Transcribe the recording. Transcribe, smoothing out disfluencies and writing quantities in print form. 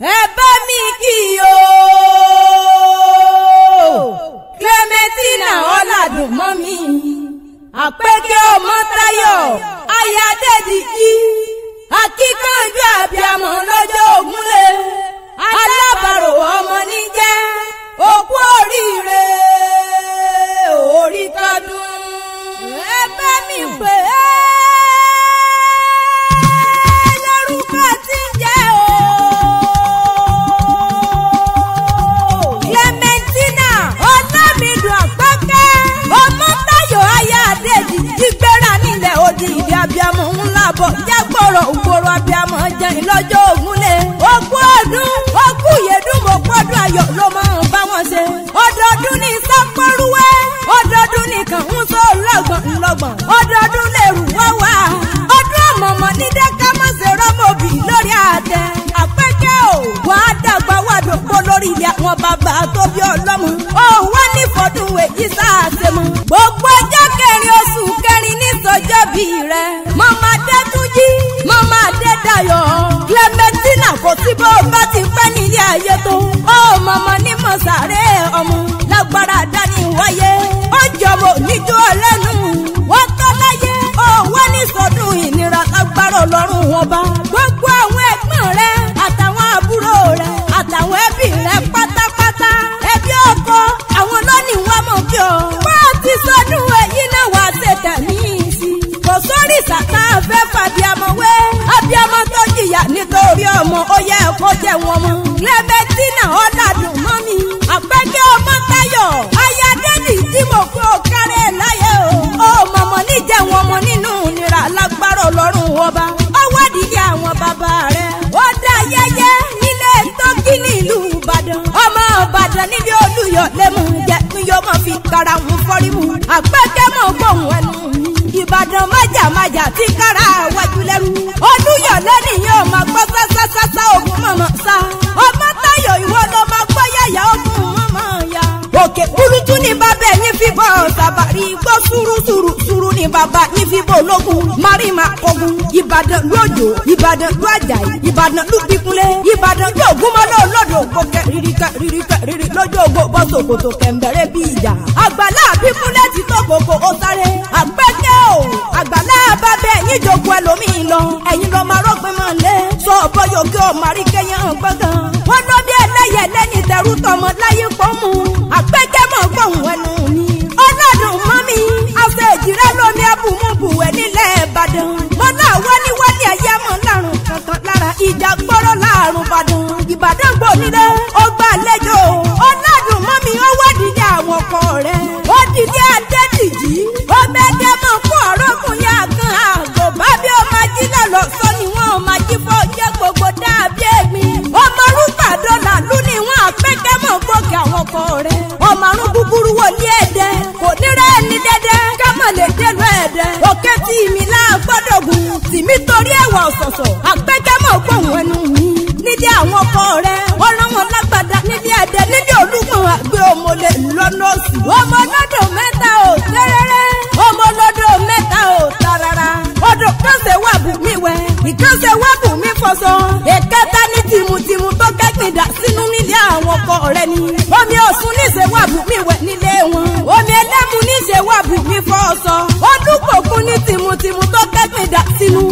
ẹ bá mi kí o Clementina ọ̀làdùn mọ́ mi àpèkẹ́ ọmọ Táyọ̀ ayádẹ́dìjì akíkanjú àbíamọ lọ́jọ́ ògúnlé alábàárò ọmọ níjẹ́ òkú oríire orí tọdún ẹ bá mi pè é. Abiamọ ńlá bọ̀ jágbọ̀rọ̀ ògbòrò abiamọ jẹun lọ́jọ́ ògúnlé ogún ọdún ogún ìyèdún mo pọ́dún ayọ̀ ló máa ń bá wọn ṣe. ọdọọdún ní sápọ́rúwẹ́ ọdọọdún nìkan ń sọ lọ́gbọ̀n ọdọọdún lè rù wọ́n wá. ọdún ọ̀mọ̀mọ̀ ní dẹ́kámọ́sẹ̀ rọ́mọbì lórí àtẹ àpẹ́kẹ́ ò wá dàgbà wà dòpọ̀ lórí ilé àwọn bàbá tó bí ọlọ́mọ. ó wá ní fọdún èyí sáàsẹ̀mọ́ gbogbo ọjọ́ kẹrin oṣù kẹrin ní sọjọ́ bí rẹ̀. Mama Adétúnjí, Mama Adédayọ̀, Clementina kò sí bó bá ti pẹ́ nílé ayé tó. Ó mọ̀mọ́ ní mọ̀sáré ọmọ lágbára dání wáyé. Ó jọ̀bọ̀ níjó ọlẹ́nu, wọ́n tọ́ láyé. Ó wá ní sọdún ìnira lágbára Ọlọ́run ọba. Gbogbo àwọn ẹ̀gbọ́n rẹ̀ àtàwọn àbúrò rẹ̀ àtàwọn ẹbí rẹ̀ pátápátá. Ẹbí ọkọ àwọn lónìí wọ́n mọ̀ kí ọ. Bá a ti sọdún èyí náà wá ṣe tẹ̀mí kò sórí ìsàtà fẹ́ fàbíamọ wé. Abíamọ tó jìyà nítorí ọmọ ó yẹ kó jẹ́ wọn mọ́. Clementina ọ̀làdùn mọ́ mi àpẹ́kẹ́ ọmọ Táyọ̀ ayádẹ́nì tí mo kó kárẹ̀ láyé o. ó mọ̀mọ́ níjẹ́ wọn mọ́ nínú ìnira lágbára Ọlọ́run ọba. ọwọ́ ìdílé àwọn bàbá rẹ̀ ó dá yẹ́yẹ́ nílé tọ́kí nílùú Ìbàdàn. ọmọ Ìbàdàn níbi Olúyọ̀ lẹ́mú jẹ́ mi yóò mọ̀ fi kára wọn fọ́rí mu. àpẹ́kẹ́ mọ̀ gbóhùn ẹnu Ìbàdàn májàmájà tí kára wájú lẹ́rú. Olúyọ̀ lẹ́nìí yóò máa gbọ́ sásásásá ogun mọ̀mọ́ sá. ọmọ Táyọ̀ ìwọ ló máa gbọ́ yàyà ogun mọ̀mọ́ ya. òkè kúrútú ní bàbá ẹ̀yìn fíbọ̀ sàbàrí gbọ́ sùúrù ní bàbá yín fíbọ̀ ológun. Marima ogun Ìbàdàn lójó Ìbàdàn ló Àjàyí Ìbàdàn ló Bíkúnlé Ìbàdàn ló Ògúnmọ́lá olódò gòkè rírí lójó ògbó bọ́ sòkòtò kẹ̀mbẹ̀rẹ̀ bí ìjà. àgbàlá Bíkúnlé ti tó kòkò ó sáré àpẹ́kẹ́ àgbàlá bàbá ẹ̀yìn jogun ẹlòmíì lọ ẹ̀yìn lọ máa rọ́gbìn máa lé sọ bọ́yọ̀ kí o máa rí kẹ́yìn gbọ́ngàn. wọ́n lọ bí ẹlẹ́yẹ lẹ́ni tẹ̀rù tọmọ láyé pọ́ mu àpẹ́kẹ́ mọ̀ gbọ̀hún ẹnu mi. ọlọ́dún mọ́ mi afẹ́ ìjìrẹ́ lómi abùmùbùwẹ̀ nílẹ̀ Ìbàdàn. mo náà wálé ayé mọ̀ lárùn kankan lára ìjà gbọ́rọ̀ láàrùn Ìbàdàn gbò nílé ó gbà lẹ́jọ́. ọlọ́dún mọ́ mi ó wádìí ní àwọn ọkọ rẹ̀ ó dìde Adédìjì ó mẹ́kẹ́ mọ̀ fún ọ̀rọ̀kùn yá kan àgọ́ bá bí ọmọ ajílẹ̀ lọ sọ ni wọ́n máa jí fọ́ jẹ́ gbogbo dábí èmi. ọmọ rúgbà dọ́là lú ni wọ́n àpẹ́kẹ́ mọ̀ gbòkè àwọn ọkọ rẹ̀. ọmọ àrùn búburú wò ní ẹ̀dẹ́ kò ní rẹ̀ ní dẹ́dẹ́ ká mọ̀ lè dẹ́nu ẹ̀dẹ́. òkè tí mi náà gbọ́dọ̀ gùn tì mí torí ẹ̀wà ọ̀sọ̀sọ̀ àpẹ́kẹ́ mọ̀ gbóhùn ẹnu mi. nídìí àwọn ọkọ rẹ̀ wọ́n rán wọn lágbàdá nídìí ẹ̀dẹ́ nídìí olúmọ̀ àgbẹ̀ òmòlè lọ́nà òsì. ọmọ lọ́dọ̀ mẹ́ta ò tẹ́rẹ́rẹ́ ọmọ lọ́dọ̀ mẹ́ta ò tarara. ọdọ̀ kánṣẹ́ wà bù mí wẹ̀ ìkánṣẹ́ wà bù mí fọṣọ. ìkẹta ní tìmùtìmù tó kẹ́gbìndà sínú nílé àwọn ọkọ rẹ̀ ni. omi Ọ̀ṣun níṣẹ́ wà bù mí wẹ̀ nílé wọn. omi Ẹlẹ́mu níṣẹ́ wà bù mí fọṣọ. Olúkòkun ní tìmùtìmù tó kẹ́gbìndà sínú.